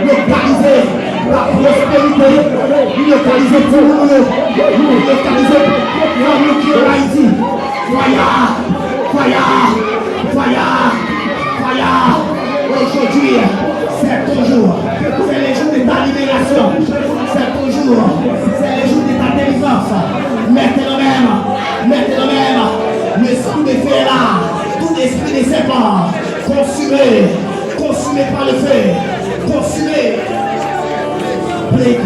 localiser la prospérité, localiser tout le monde, localiser l'homme qui est en Haïti. Fire. Aujourd'hui, c'est toujours, c'est les jours de ta libération, c'est toujours, c'est les jours de ta délivrance. Maintenant même, l'esprit de feu est là, tout esprit de serpent, consumé par le feu, consumé. Play.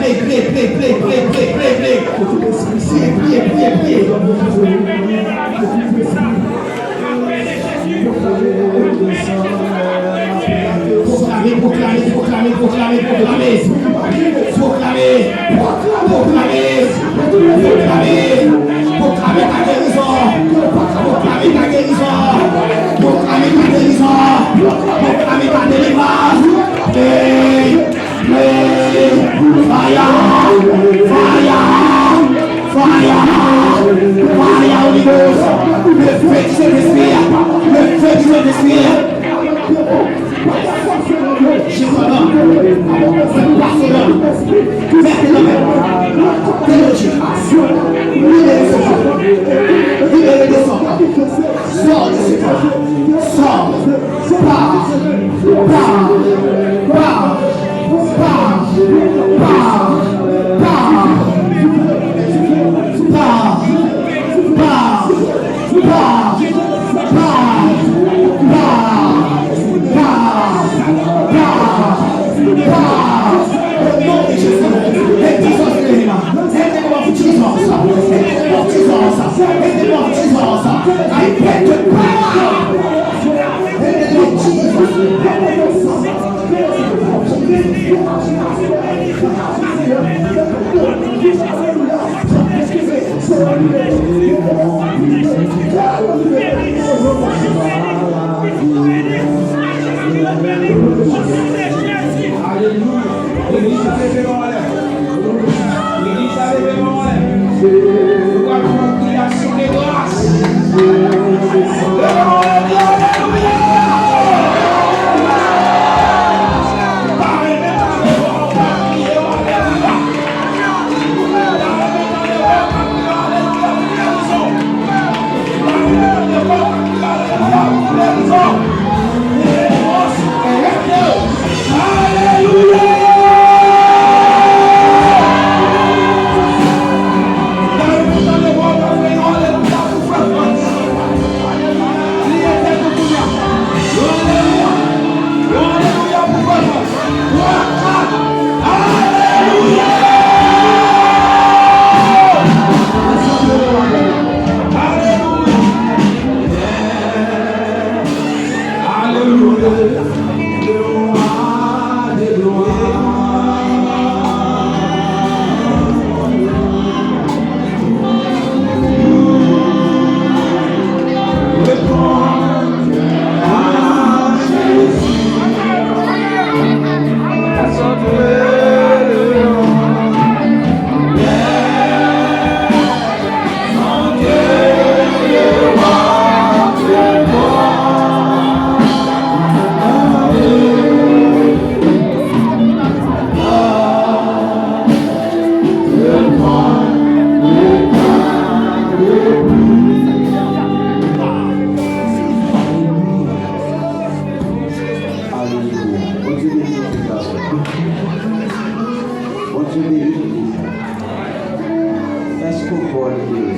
Proclamez ta guérison, proclamez ta délivrance. Fire, Holy Ghost. Le feu du Saint-Esprit. Je connais.